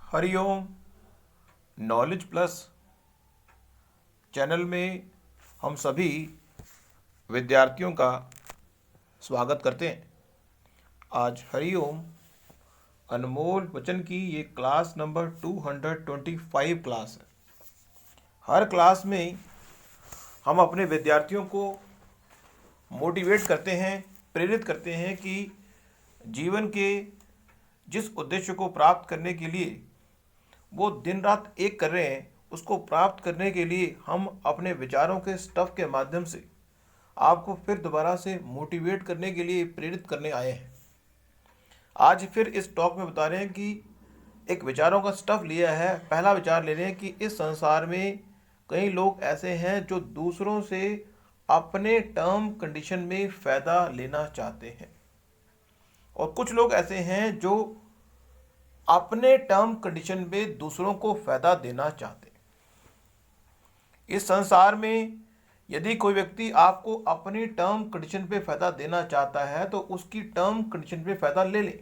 Hariom knowledge plus channel में हम सभी विद्यार्थियों का स्वागत करते हैं। आज हरिओम अनमोल वचन की ये क्लास नंबर 225 क्लास है। हर क्लास में हम अपने विद्यार्थियों को मोटिवेट करते हैं, प्रेरित करते हैं कि जीवन के जिस उद्देश्य को प्राप्त करने के लिए वो दिन रात एक कर रहे हैं, उसको प्राप्त करने के लिए हम अपने विचारों के स्टफ के माध्यम से आपको फिर दोबारा से मोटिवेट करने के लिए प्रेरित करने आए हैं। आज फिर इस टॉक में बता रहे हैं कि एक विचारों का स्टफ लिया है। पहला विचार ले रहे हैं कि इस संसार में कई लोग ऐसे हैं जो दूसरों से अपने टर्म कंडीशन में फ़ायदा लेना चाहते हैं और कुछ लोग ऐसे हैं जो अपने टर्म कंडीशन में दूसरों को फ़ायदा देना चाहते हैं। इस संसार में यदि कोई व्यक्ति आपको अपनी टर्म कंडीशन पे फ़ायदा देना चाहता है तो उसकी टर्म कंडीशन पे फ़ायदा ले ले।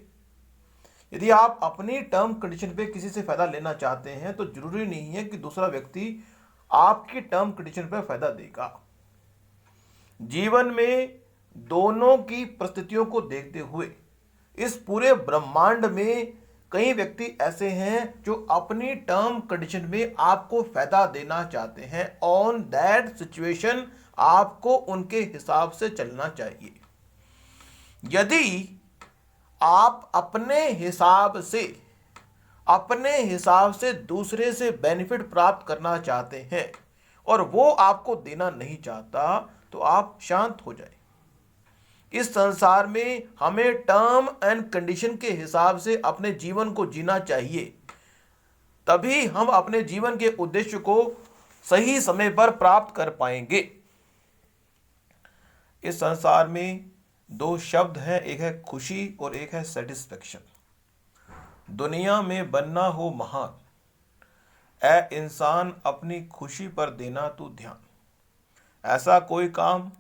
यदि आप अपनी टर्म कंडीशन पे किसी से फ़ायदा लेना चाहते हैं तो ज़रूरी नहीं है कि दूसरा व्यक्ति आपकी टर्म कंडीशन पे फ़ायदा देगा। जीवन में दोनों की परिस्थितियों को देखते हुए इस पूरे ब्रह्मांड में कई व्यक्ति ऐसे हैं जो अपनी टर्म कंडीशन में आपको फायदा देना चाहते हैं। ऑन दैट सिचुएशन आपको उनके हिसाब से चलना चाहिए। यदि आप अपने हिसाब से दूसरे से बेनिफिट प्राप्त करना चाहते हैं और वो आपको देना नहीं चाहता तो आप शांत हो जाए। इस संसार में हमें टर्म एंड कंडीशन के हिसाब से अपने जीवन को जीना चाहिए, तभी हम अपने जीवन के उद्देश्य को सही समय पर प्राप्त कर पाएंगे। इस संसार में दो शब्द हैं, एक है खुशी और एक है सेटिस्फेक्शन। दुनिया में बनना हो महान, ऐ इंसान अपनी खुशी पर देना तू ध्यान। ऐसा कोई काम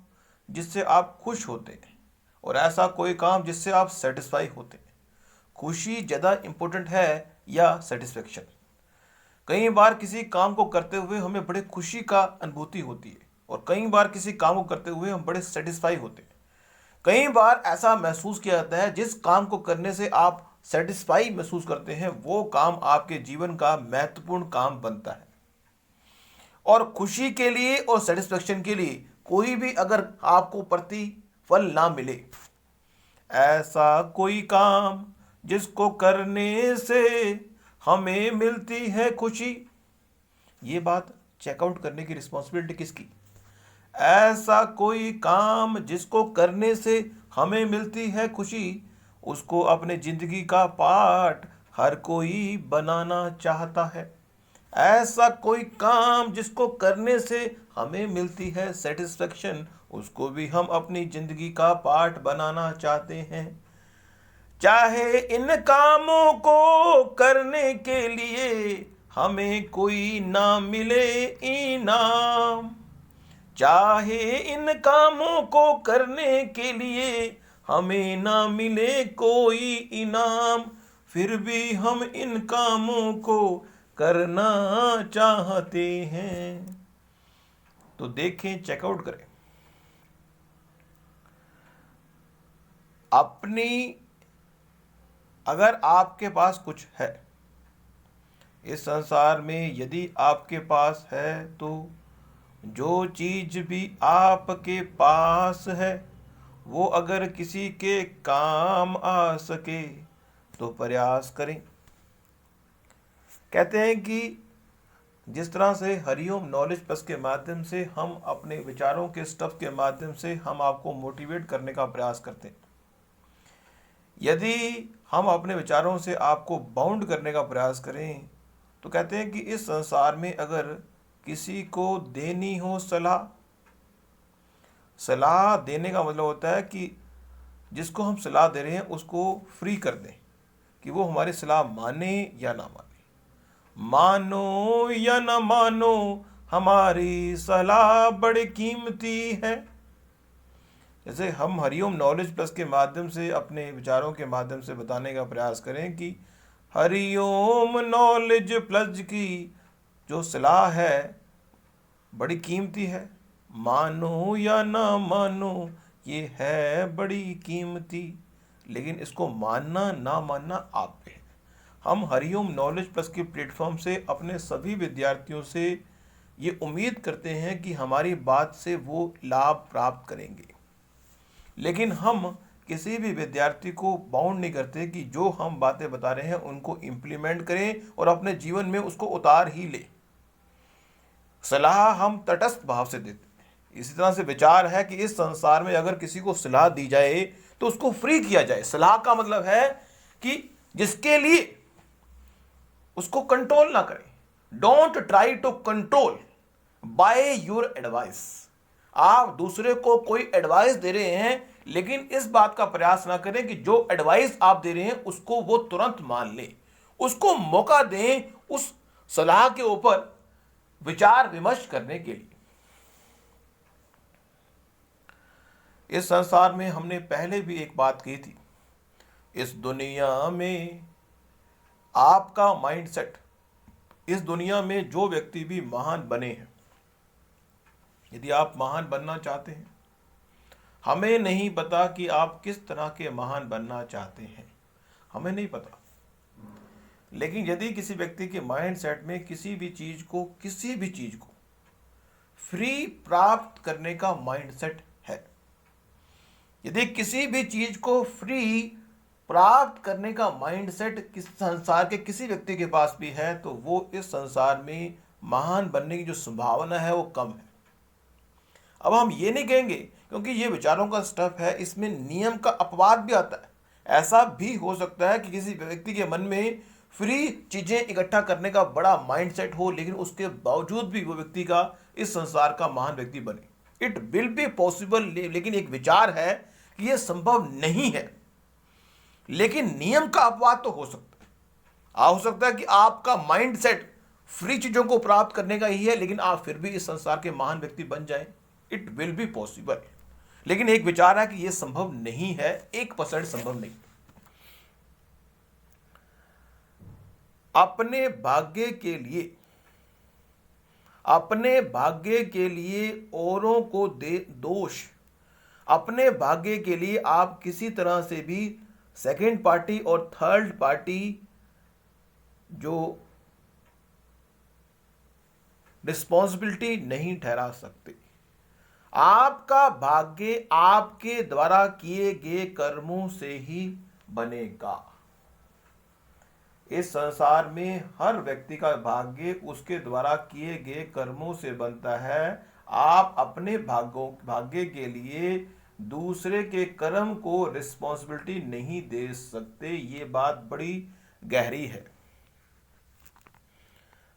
जिससे आप खुश होते हैं और ऐसा कोई काम जिससे आप सेटिस्फाई होते हैं। खुशी ज़्यादा इम्पोर्टेंट है या सेटिस्फेक्शन? कई बार किसी काम को करते हुए हमें बड़े खुशी का अनुभूति होती है और कई बार किसी काम को करते हुए हम बड़े सेटिस्फाई होते हैं। कई बार ऐसा महसूस किया जाता है जिस काम को करने से आप सेटिस्फाई महसूस करते हैं वो काम आपके जीवन का महत्वपूर्ण काम बनता है। और खुशी के लिए और सेटिस्फेक्शन के लिए कोई भी अगर आपको प्रतिफल ना मिले, ऐसा कोई काम जिसको करने से हमें मिलती है खुशी, ये बात चेकआउट करने की रिस्पॉन्सिबिलिटी किसकी? ऐसा कोई काम जिसको करने से हमें मिलती है खुशी, उसको अपने जिंदगी का पार्ट हर कोई बनाना चाहता है। ऐसा कोई काम जिसको करने से हमें मिलती है सेटिस्फेक्शन, उसको भी हम अपनी जिंदगी का पार्ट बनाना चाहते हैं। चाहे इन कामों को करने के लिए हमें कोई ना मिले इनाम, चाहे इन कामों को करने के लिए हमें ना मिले कोई इनाम, फिर भी हम इन कामों को करना चाहते हैं। तो देखें, चेकआउट करें अपनी। अगर आपके पास कुछ है इस संसार में, यदि आपके पास है तो जो चीज भी आपके पास है वो अगर किसी के काम आ सके तो प्रयास करें। कहते हैं कि जिस तरह से हरिओम नॉलेज प्लस के माध्यम से हम अपने विचारों के स्टफ के माध्यम से हम आपको मोटिवेट करने का प्रयास करते हैं, यदि हम अपने विचारों से आपको बाउंड करने का प्रयास करें तो कहते हैं कि इस संसार में अगर किसी को देनी हो सलाह देने का मतलब होता है कि जिसको हम सलाह दे रहे हैं उसको फ्री कर दें कि वो हमारी सलाह माने या ना माने। मानो या ना मानो, हमारी सलाह बड़ी कीमती है। जैसे हम हरिओम नॉलेज प्लस के माध्यम से अपने विचारों के माध्यम से बताने का प्रयास करें कि हरिओम नॉलेज प्लस की जो सलाह है बड़ी कीमती है, मानो या ना मानो ये है बड़ी कीमती, लेकिन इसको मानना ना मानना आप पे है। हम हरिओम नॉलेज प्लस के प्लेटफॉर्म से अपने सभी विद्यार्थियों से ये उम्मीद करते हैं कि हमारी बात से वो लाभ प्राप्त करेंगे, लेकिन हम किसी भी विद्यार्थी को बाउंड नहीं करते कि जो हम बातें बता रहे हैं उनको इम्प्लीमेंट करें और अपने जीवन में उसको उतार ही ले। सलाह हम तटस्थ भाव से देते हैं। इसी तरह से विचार है कि इस संसार में अगर किसी को सलाह दी जाए तो उसको फ्री किया जाए। सलाह का मतलब है कि जिसके लिए उसको कंट्रोल ना करें। Don't try to control by your advice. आप दूसरे को कोई एडवाइस दे रहे हैं, लेकिन इस बात का प्रयास ना करें कि जो एडवाइस आप दे रहे हैं उसको वो तुरंत मान ले। उसको मौका दें उस सलाह के ऊपर विचार विमर्श करने के लिए। इस संसार में हमने पहले भी एक बात की थी, इस दुनिया में आपका माइंडसेट, इस दुनिया में जो व्यक्ति भी महान बने हैं, यदि आप महान बनना चाहते हैं, हमें नहीं पता कि आप किस तरह के महान बनना चाहते हैं, हमें नहीं पता, लेकिन यदि किसी व्यक्ति के माइंडसेट में किसी भी चीज को फ्री प्राप्त करने का माइंडसेट है, यदि किसी भी चीज को फ्री प्राप्त करने का माइंडसेट किस संसार के किसी व्यक्ति के पास भी है, तो वो इस संसार में महान बनने की जो संभावना है वो कम है। अब हम ये नहीं कहेंगे, क्योंकि ये विचारों का स्टफ है, इसमें नियम का अपवाद भी आता है। ऐसा भी हो सकता है कि किसी व्यक्ति के मन में फ्री चीजें इकट्ठा करने का बड़ा माइंडसेट हो, लेकिन उसके बावजूद भी वो व्यक्ति का इस संसार का महान व्यक्ति बने। इट विल बी पॉसिबल, लेकिन एक विचार है कि यह संभव नहीं है। लेकिन नियम का अपवाद तो हो सकता है। हो सकता है कि आपका माइंडसेट फ्री चीजों को प्राप्त करने का ही है, लेकिन आप फिर भी इस संसार के महान व्यक्ति बन जाएं। इट विल बी पॉसिबल, लेकिन एक विचार है कि यह संभव नहीं है, 1% संभव नहीं। अपने भाग्य के लिए औरों को दे दोष, अपने भाग्य के लिए आप किसी तरह से भी सेकंड पार्टी और थर्ड पार्टी जो रिस्पॉन्सिबिलिटी नहीं ठहरा सकते। आपका भाग्य आपके द्वारा किए गए कर्मों से ही बनेगा। इस संसार में हर व्यक्ति का भाग्य उसके द्वारा किए गए कर्मों से बनता है। आप अपने भाग्य के लिए दूसरे के कर्म को रिस्पॉन्सिबिलिटी नहीं दे सकते। ये बात बड़ी गहरी है।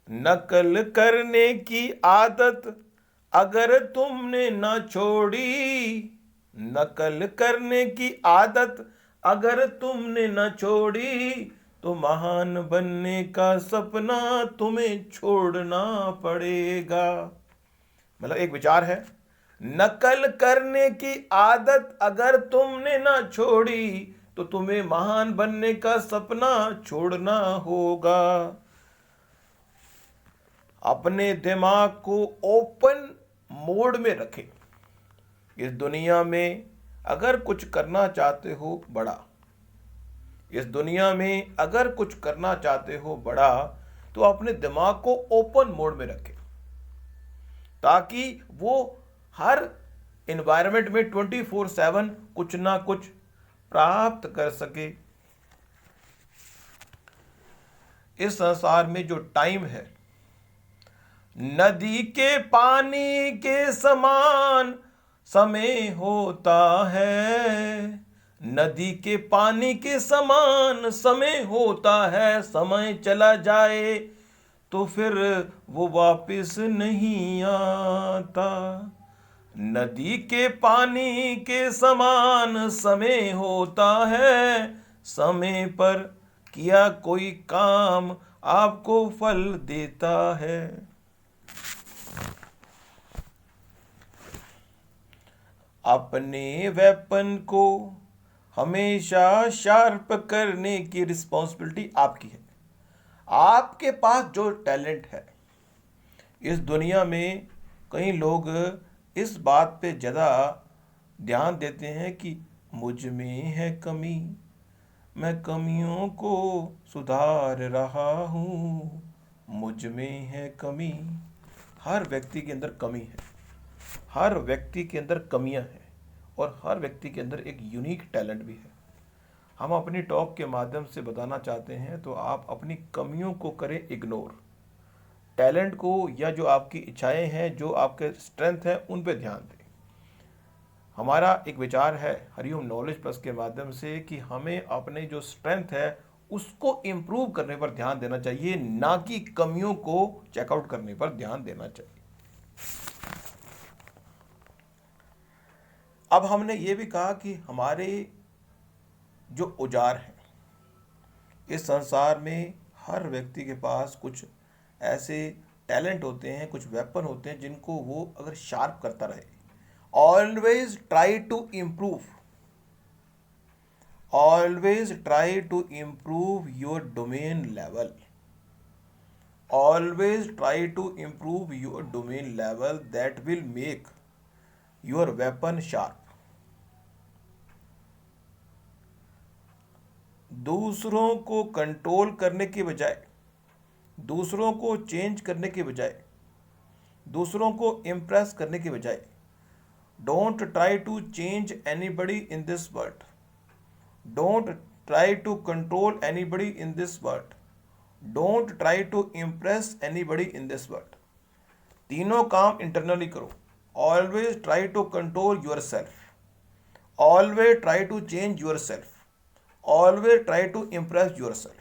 नकल करने की आदत अगर तुमने ना छोड़ी, नकल करने की आदत अगर तुमने ना छोड़ी, तो महान बनने का सपना तुम्हें छोड़ना पड़ेगा। मतलब एक विचार है, नकल करने की आदत अगर तुमने ना छोड़ी तो तुम्हें महान बनने का सपना छोड़ना होगा। अपने दिमाग को ओपन मोड में रखें। इस दुनिया में अगर कुछ करना चाहते हो बड़ा, इस दुनिया में अगर कुछ करना चाहते हो बड़ा, तो अपने दिमाग को ओपन मोड में रखें, ताकि वो हर एनवायरनमेंट में 24/7 कुछ ना कुछ प्राप्त कर सके। इस संसार में जो टाइम है, नदी के पानी के समान समय होता है, नदी के पानी के समान समय होता है। समय चला जाए तो फिर वो वापस नहीं आता। नदी के पानी के समान समय होता है, समय पर किया कोई काम आपको फल देता है। अपने वेपन को हमेशा शार्प करने की रिस्पॉन्सिबिलिटी आपकी है। आपके पास जो टैलेंट है, इस दुनिया में कई लोग इस बात पे ज़्यादा ध्यान देते हैं कि मुझ में है कमी, मैं कमियों को सुधार रहा हूँ, मुझ में है कमी। हर व्यक्ति के अंदर कमी है, हर व्यक्ति के अंदर कमियां हैं, और हर व्यक्ति के अंदर एक यूनिक टैलेंट भी है। हम अपनी टॉक के माध्यम से बताना चाहते हैं, तो आप अपनी कमियों को करें इग्नोर, टैलेंट को या जो आपकी इच्छाएं हैं, जो आपके स्ट्रेंथ हैं, उन पे ध्यान दें। हमारा एक विचार है हरिओम नॉलेज प्लस के माध्यम से कि हमें अपने जो स्ट्रेंथ है उसको इम्प्रूव करने पर ध्यान देना चाहिए, ना कि कमियों को चेकआउट करने पर ध्यान देना चाहिए। अब हमने ये भी कहा कि हमारे जो औजार हैं, इस संसार में हर व्यक्ति के पास कुछ ऐसे टैलेंट होते हैं, कुछ वेपन होते हैं जिनको वो अगर शार्प करता रहे, always try to improve, always try to improve your domain level, always try to improve your domain level, that will make your weapon sharp। दूसरों को कंट्रोल करने के बजाय, दूसरों को चेंज करने के बजाय, दूसरों को इम्प्रेस करने के बजाय, don't try to change anybody in this world, don't try to control anybody in this world, don't try to impress anybody in this world। तीनों काम इंटरनली करो, always try to control yourself, always try to change yourself, always try to impress yourself।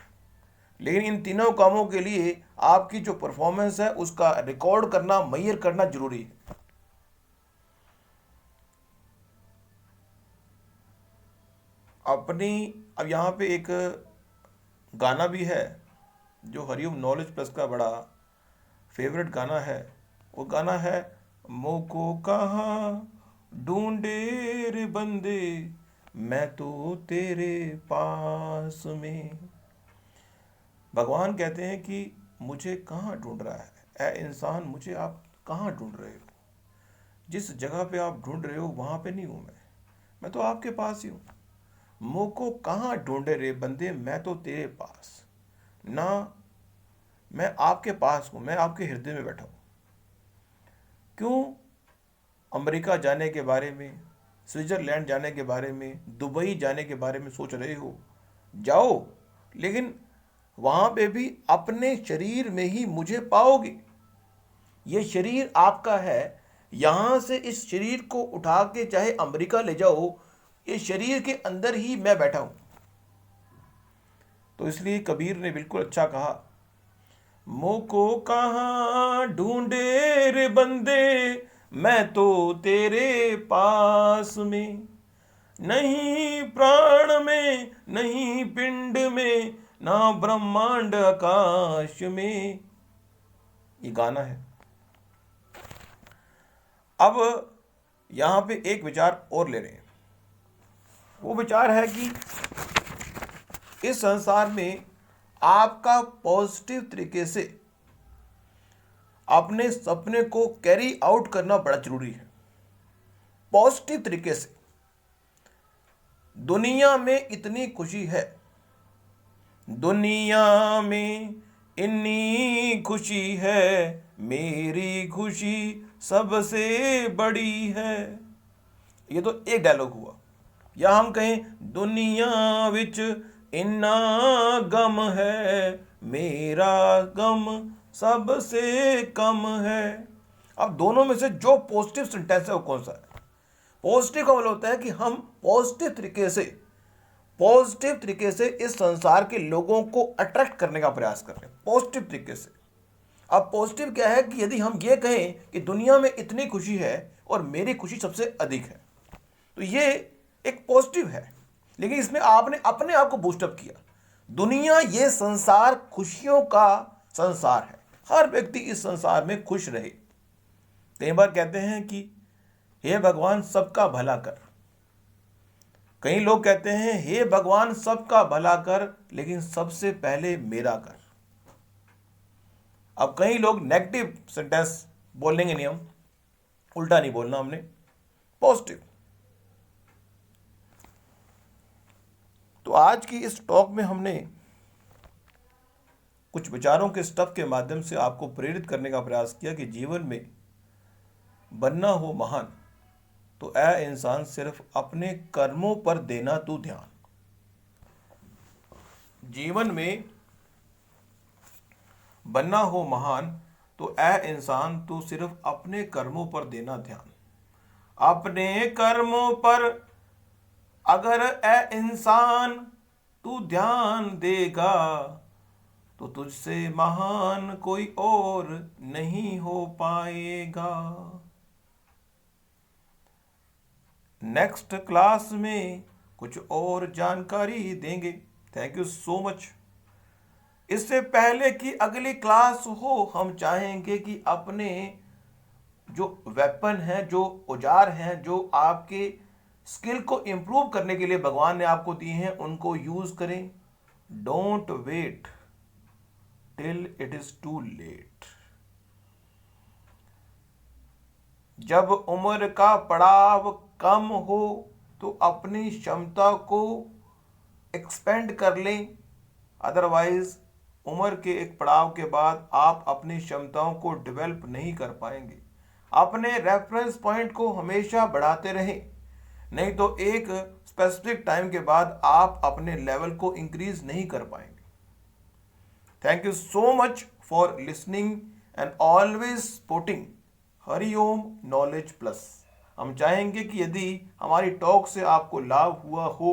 लेकिन इन तीनों कामों के लिए आपकी जो परफॉर्मेंस है उसका रिकॉर्ड करना, मेजर करना जरूरी है। अब यहाँ पे एक गाना भी है जो हरिओम नॉलेज प्लस का बड़ा फेवरेट गाना है। वो गाना है, मोको कहाँ ढूंढे रे बंदे, मैं तो तेरे पास में। भगवान कहते हैं कि मुझे कहाँ ढूंढ रहा है, ऐ इंसान मुझे आप कहाँ ढूंढ रहे हो। जिस जगह पे आप ढूंढ रहे हो वहाँ पे नहीं हूँ मैं तो आपके पास ही हूँ। मोको कहाँ ढूंढे रे बंदे, मैं तो तेरे पास ना, मैं आपके पास हूँ, मैं आपके हृदय में बैठा हूँ। क्यों अमेरिका जाने के बारे में, स्विट्जरलैंड जाने के बारे में, दुबई जाने के बारे में सोच रहे हो? जाओ, लेकिन वहाँ पे भी अपने शरीर में ही मुझे पाओगे। ये शरीर आपका है, यहाँ से इस शरीर को उठा के चाहे अमेरिका ले जाओ, ये शरीर के अंदर ही मैं बैठा हूं। तो इसलिए कबीर ने बिल्कुल अच्छा कहा, मोको कहाँ ढूंढे रे बंदे, मैं तो तेरे पास में, नहीं प्राण में नहीं पिंड में, ना ब्रह्मांड आकाश में। ये गाना है। अब यहां पे एक विचार और ले रहे हैं। वो विचार है कि इस संसार में आपका पॉजिटिव तरीके से अपने सपने को कैरी आउट करना बड़ा जरूरी है। पॉजिटिव तरीके से। दुनिया में इतनी खुशी है, दुनिया में इतनी खुशी है, मेरी खुशी सबसे बड़ी है। ये तो एक डायलॉग हुआ। या हम कहें, दुनिया विच इन्ना गम है, मेरा गम सबसे कम है। अब दोनों में से जो पॉजिटिव सेंटेंस है वो कौन सा है? पॉजिटिव का मतलब होता है कि हम पॉजिटिव तरीके से इस संसार के लोगों को अट्रैक्ट करने का प्रयास कर रहे हैं, पॉजिटिव तरीके से। अब पॉजिटिव क्या है कि यदि हम ये कहें कि दुनिया में इतनी खुशी है और मेरी खुशी सबसे अधिक है, तो ये एक पॉजिटिव है। लेकिन इसमें आपने अपने आप को बूस्टअप किया। दुनिया, ये संसार खुशियों का संसार है, हर व्यक्ति इस संसार में खुश रहे। कई बार कहते हैं कि हे भगवान सबका भला कर। कई लोग कहते हैं हे भगवान सबका भला कर, लेकिन सबसे पहले मेरा कर। अब कई लोग नेगेटिव सेंटेंस बोलेंगे नहीं, हम उल्टा नहीं बोलना, हमने पॉजिटिव। तो आज की इस टॉक में हमने कुछ विचारों के स्टफ के माध्यम से आपको प्रेरित करने का प्रयास किया कि जीवन में बनना हो महान तो ऐ इंसान सिर्फ अपने कर्मों पर देना तू ध्यान। जीवन में बनना हो महान तो ऐ इंसान तू सिर्फ अपने कर्मों पर देना ध्यान। अपने कर्मों पर अगर ऐ इंसान तू ध्यान देगा तो तुझसे महान कोई और नहीं हो पाएगा। नेक्स्ट क्लास में कुछ और जानकारी देंगे। Thank you so much. इससे पहले कि अगली क्लास हो, हम चाहेंगे कि अपने जो वेपन हैं, जो औजार हैं, जो आपके स्किल को इंप्रूव करने के लिए भगवान ने आपको दिए हैं, उनको यूज करें। Don't wait till it is too late. जब उम्र का पड़ाव कम हो तो अपनी क्षमता को एक्सपेंड कर लें, अदरवाइज उम्र के एक पड़ाव के बाद आप अपनी क्षमताओं को डेवलप नहीं कर पाएंगे। अपने रेफरेंस पॉइंट को हमेशा बढ़ाते रहें, नहीं तो एक स्पेसिफिक टाइम के बाद आप अपने लेवल को इंक्रीज नहीं कर पाएंगे। Thank you so much for listening and always supporting Hariom knowledge plus. हम चाहेंगे कि यदि हमारी टॉक से आपको लाभ हुआ हो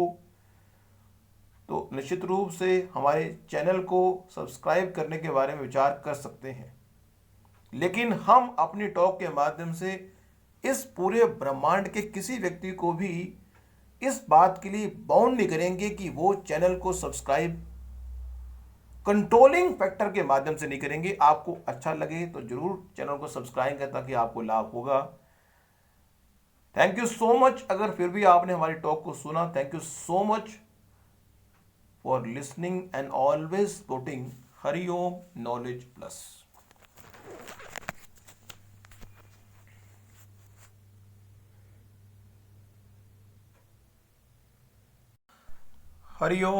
तो निश्चित रूप से हमारे चैनल को सब्सक्राइब करने के बारे में विचार कर सकते हैं। लेकिन हम अपनी टॉक के माध्यम से इस पूरे ब्रह्मांड के किसी व्यक्ति को भी इस बात के लिए बाउंड नहीं करेंगे कि वो चैनल को सब्सक्राइब कंट्रोलिंग फैक्टर के माध्यम से नहीं करेंगे। आपको अच्छा लगे तो जरूर चैनल को सब्सक्राइब करें ताकि आपको लाभ होगा। Thank you so much. अगर फिर भी आपने हमारी टॉक को सुना, thank you so much for listening and always supporting Hariom knowledge plus. Hariom.